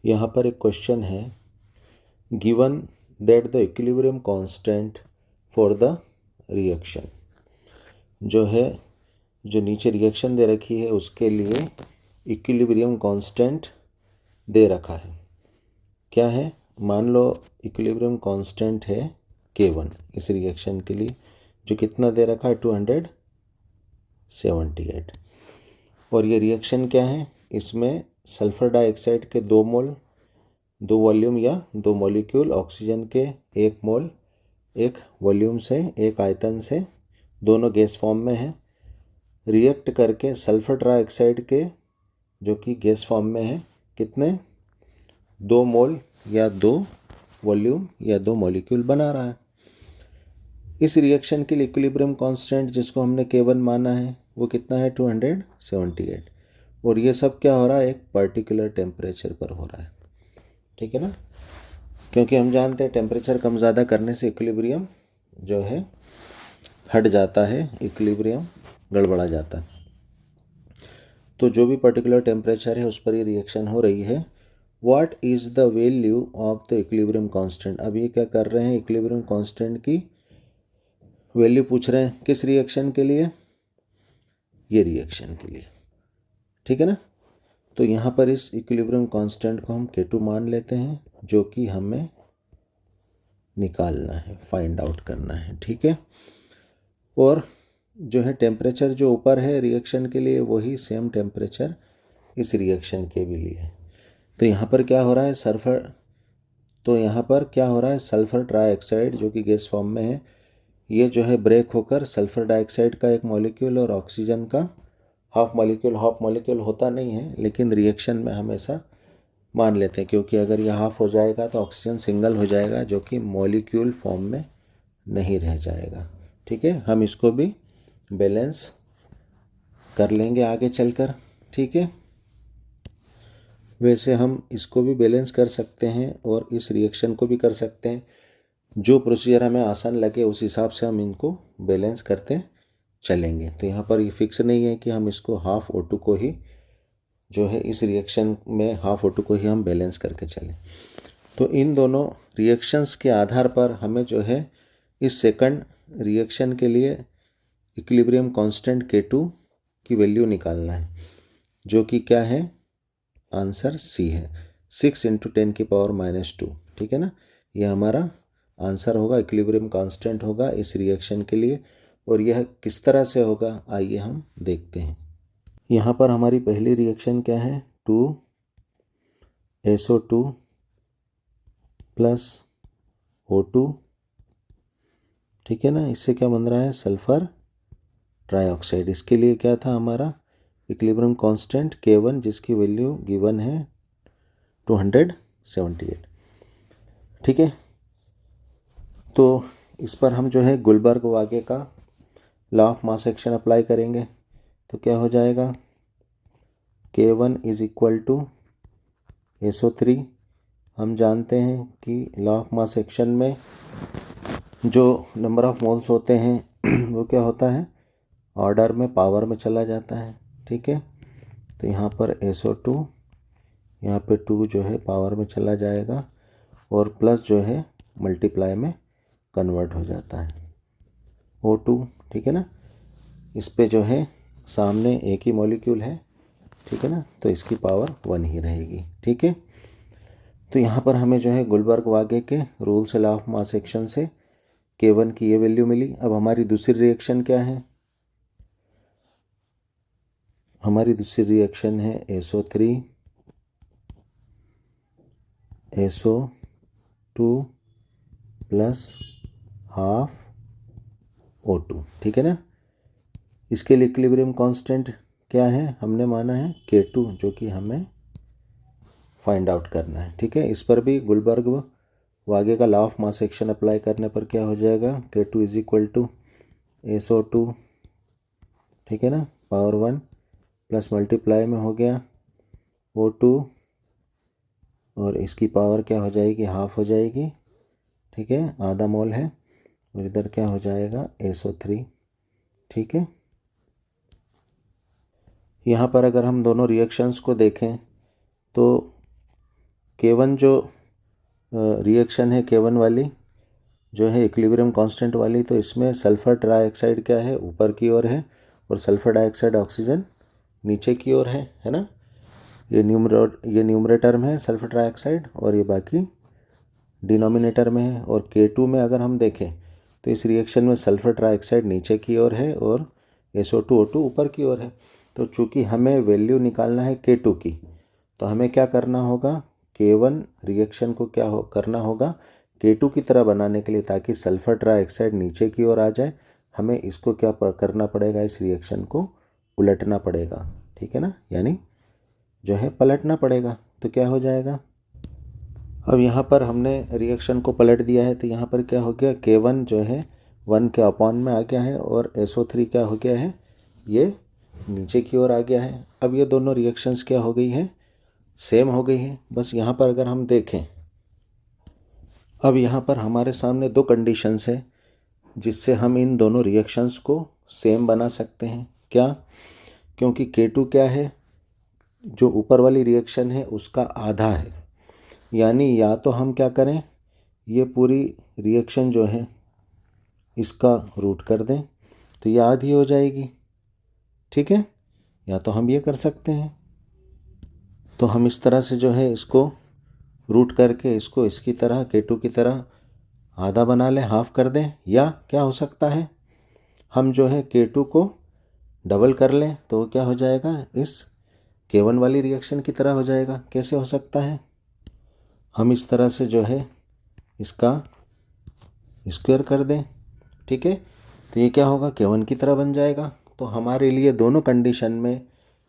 यहाँ पर एक क्वेश्चन है, given that the equilibrium constant for the reaction, जो नीचे रिएक्शन दे रखी है उसके लिए इक्विलिब्रियम कांस्टेंट दे रखा है। क्या है? मान लो इक्विलिब्रियम कांस्टेंट है K1 इस रिएक्शन के लिए, जो कितना दे रखा है 278। और ये रिएक्शन क्या है? इसमें सल्फर डाइऑक्साइड के 2 मोल, 2 वॉल्यूम या 2 मॉलिक्यूल, ऑक्सीजन के 1 मोल, एक वॉल्यूम से, एक आयतन से, दोनों गैस फॉर्म में है, रिएक्ट करके सल्फर डाइऑक्साइड के जो कि गैस फॉर्म में है कितने 2 मोल या 2 वॉल्यूम या 2 मॉलिक्यूल बना रहा है। इस रिएक्शन के लिए इक्विलिब्रियम कांस्टेंट जिसको हमने K1 माना है वो कितना है 278। और ये सब क्या हो रहा है? एक पर्टिकुलर टेम्परेचर पर हो रहा है, ठीक है ना, क्योंकि हम जानते हैं टेम्परेचर कम ज़्यादा करने से इक्विलिब्रियम जो है हट जाता है, इक्विलिब्रियम गड़बड़ा जाता है। तो जो भी पर्टिकुलर टेम्परेचर है उस पर ये रिएक्शन हो रही है। What is the value of the equilibrium constant? अब ये क्या कर रहे हैं? इक्विलिब्रियम कांस्टेंट की वैल्यू पूछ रहे हैं। किस रिएक्शन के लिए? ये रिएक्शन के लिए, ठीक है ना। तो यहाँ पर इस इक्विलिब्रियम कांस्टेंट को हम K2 मान लेते हैं, जो कि हमें निकालना है, फाइंड आउट करना है, ठीक है। और जो है टेम्परेचर जो ऊपर है रिएक्शन के लिए वही सेम टेम्परेचर इस रिएक्शन के भी लिए। तो यहाँ पर क्या हो रहा है? सल्फर डाइऑक्साइड जो कि गैस फॉर्म में है, ये जो है ब्रेक होकर सल्फर डाइऑक्साइड का एक मॉलिक्यूल और ऑक्सीजन का हाफ मॉलिक्यूल होता नहीं है, लेकिन रिएक्शन में हमेशा मान लेते हैं, क्योंकि अगर ये हाफ हो जाएगा तो ऑक्सीजन सिंगल हो जाएगा जो कि मॉलिक्यूल फॉर्म में नहीं रह जाएगा, ठीक है। हम इसको भी बैलेंस कर लेंगे आगे चलकर, ठीक है। वैसे हम इसको भी बैलेंस कर सकते हैं और इस रिएक्शन को भी कर सकते हैं। जो प्रोसीजर हमें आसान लगे उस हिसाब से हम इनको बैलेंस करते चलेंगे। तो यहाँ पर ये फिक्स नहीं है कि हम इसको हाफ O2 को ही जो है इस रिएक्शन में हाफ O2 को ही हम बैलेंस करके चलें। तो इन दोनों रिएक्शंस के आधार पर हमें जो है इस सेकंड रिएक्शन के लिए इक्विलिब्रियम कांस्टेंट K2 की वैल्यू निकालना है, जो कि क्या है? आंसर C है, 6 × 10⁻², ठीक है ना। ये हमारा आंसर होगा, इक्विलिब्रियम कांस्टेंट होगा इस रिएक्शन के लिए। और यह किस तरह से होगा आइए हम देखते हैं। यहाँ पर हमारी पहली रिएक्शन क्या है? 2SO2 + O2, ठीक है ना। इससे क्या बन रहा है? Sulphur trioxide. इसके लिए क्या था हमारा? इक्विलिब्रियम कांस्टेंट K1 जिसकी वैल्यू गिवन है 278, ठीक है। तो इस पर हम जो है गुलबर्ग-वागे का law of mass action apply करेंगे। तो क्या हो जाएगा? K1 = SO3। हम जानते हैं कि लॉ ऑफ मास एक्शन में जो नंबर ऑफ मोल्स होते हैं वो क्या होता है? ऑर्डर में पावर में चला जाता है, ठीक है। तो यहाँ पर SO2, यहाँ पे 2 जो है पावर में चला जाएगा और प्लस जो है मल्टीप्लाई में कन्वर्ट हो जाता है O2, ठीक है ना। इस पे जो है सामने एक ही मॉलिक्यूल है, ठीक है ना, तो इसकी पावर 1 ही रहेगी, ठीक है। तो यहाँ पर हमें जो है गुलबर्ग-वागे के रूल से, लॉ ऑफ मास एक्शन से K1 की ये वैल्यू मिली। अब हमारी दूसरी रिएक्शन क्या है? हमारी दूसरी रिएक्शन है SO3 SO2 + हाफ O2, ठीक है ना। इसके लिए इक्विलिब्रियम कांस्टेंट क्या है? हमने माना है K2, जो कि हमें फाइंड आउट करना है, ठीक है। इस पर भी गुलबर्ग-वागे का law of mass action apply करने पर क्या हो जाएगा? K2 = SO2, ठीक है ना, पावर 1 प्लस मल्टीप्लाई में हो गया O2 और इसकी पावर क्या हो जाएगी? हाफ हो जाएगी, ठीक है, आधा मोल है। और इधर क्या हो जाएगा? SO3, ठीक है। यहाँ पर अगर हम दोनों रिएक्शंस को देखें तो K1 जो रिएक्शन है K1 वाली जो है इक्विलिब्रियम कांस्टेंट वाली, तो इसमें सल्फर ट्राइऑक्साइड क्या है, ऊपर की ओर है और सल्फर डाइऑक्साइड ऑक्सीजन नीचे की ओर है ना। ये न्यूमरेटर में है सल्फर ट्राइऑक्साइड और ये बाकी डिनोमिनेटर में है। और K2 में अगर हम देखें तो इस रिएक्शन में सल्फर ट्राइऑक्साइड नीचे की ओर है और SO2O2 ऊपर की ओर है। तो चूँकि हमें वैल्यू निकालना है K2 की, तो हमें क्या करना होगा, K1 रिएक्शन को करना होगा K2 की तरह बनाने के लिए, ताकि सल्फर ट्राइऑक्साइड नीचे की ओर आ जाए, हमें इसको क्या करना पड़ेगा, इस रिएक्शन को उलटना पड़ेगा, ठीक है ना, यानी जो है पलटना पड़ेगा। तो क्या हो जाएगा, अब यहाँ पर हमने रिएक्शन को पलट दिया है, तो यहाँ पर क्या हो गया, K1 जो है 1 के अपॉन में आ गया है और SO3 क्या हो गया है, ये नीचे की ओर आ गया है। अब ये दोनों रिएक्शंस क्या हो गई है, सेम हो गई है। बस यहाँ पर अगर हम देखें, अब यहाँ पर हमारे सामने दो कंडीशंस है जिससे हम इन दोनों रिएक्शंस को सेम बना सकते हैं। क्या, क्योंकि K2 क्या है, जो ऊपर वाली रिएक्शन है उसका आधा है, यानी या तो हम क्या करें, ये पूरी रिएक्शन जो है इसका रूट कर दें तो ये आधी हो जाएगी, ठीक है, या तो हम ये कर सकते हैं। तो हम इस तरह से जो है इसको रूट करके इसको इसकी तरह K2 की तरह आधा बना लें, हाफ कर दें। या क्या हो सकता है, हम जो है K2 को डबल कर लें तो क्या हो जाएगा, इस K1 वाली रिएक्शन की तरह हो जाएगा। कैसे हो सकता है, हम इस तरह से जो है इसका स्क्वायर कर दें, ठीक है, तो ये क्या होगा, K1 की तरह बन जाएगा। तो हमारे लिए दोनों कंडीशन में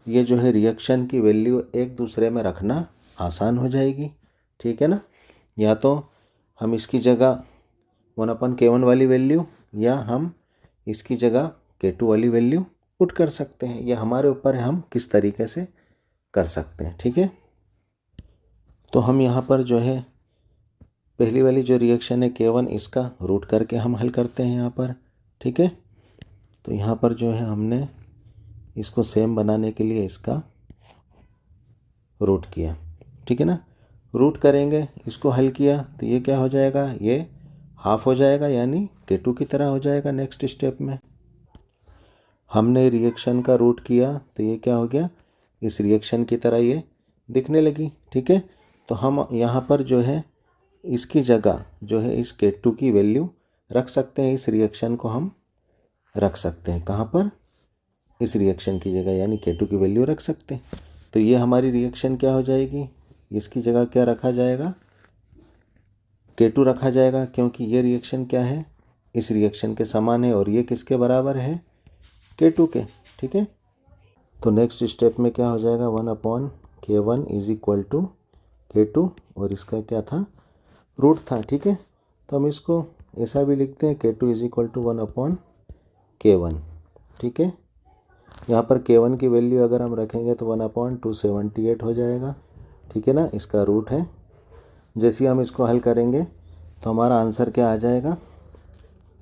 ये जो है रिएक्शन की वैल्यू एक दूसरे में रखना आसान हो जाएगी, ठीक है ना। या तो हम इसकी जगह 1/K1 वाली वैल्यू, या हम इसकी जगह K2 वाली वैल्यू पुट कर सकते हैं। यह हमारे ऊपर है, हम किस तरीके से कर सकते हैं, ठीक है। तो हम यहाँ पर जो है पहली वाली जो रिएक्शन है K1, इसका रूट करके हम हल करते हैं यहाँ पर, ठीक है। तो यहाँ पर जो है हमने इसको सेम बनाने के लिए इसका रूट किया, ठीक है ना। रूट करेंगे, इसको हल किया तो ये क्या हो जाएगा, ये हाफ हो जाएगा, यानी K2 की तरह हो जाएगा। नेक्स्ट स्टेप में हमने रिएक्शन का रूट किया तो ये क्या हो गया, इस रिएक्शन की तरह ये दिखने लगी, ठीक है। तो हम यहाँ पर जो है इसकी जगह जो है इस K2 की वैल्यू रख सकते हैं, इस रिएक्शन को हम रख सकते हैं कहाँ पर, इस रिएक्शन की जगह, यानी K2 की वैल्यू रख सकते हैं। तो ये हमारी रिएक्शन क्या हो जाएगी, इसकी जगह क्या रखा जाएगा, K2 रखा जाएगा, क्योंकि ये रिएक्शन क्या है, इस रिएक्शन के समान है और ये किसके बराबर है, K2 के, ठीक है। तो नेक्स्ट स्टेप में क्या हो जाएगा, 1/K1 is equal to K2 और इसका क्या था, रूट था, ठीक है। तो हम इसको ऐसा भी लिखते हैं, K2 is equal to 1/K1, ठीक है। यहाँ पर K1 की वैल्यू अगर हम रखेंगे तो 1/278 हो जाएगा, ठीक है ना, इसका रूट है। जैसे ही हम इसको हल करेंगे तो हमारा आंसर क्या आ जाएगा,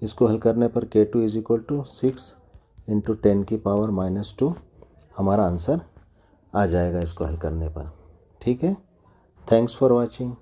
इसको हल करने पर K2 इज इक्वल टू 6 × 10⁻⁻2 हमारा आंसर आ जाएगा इसको हल करने पर, ठीक है। Thanks for watching.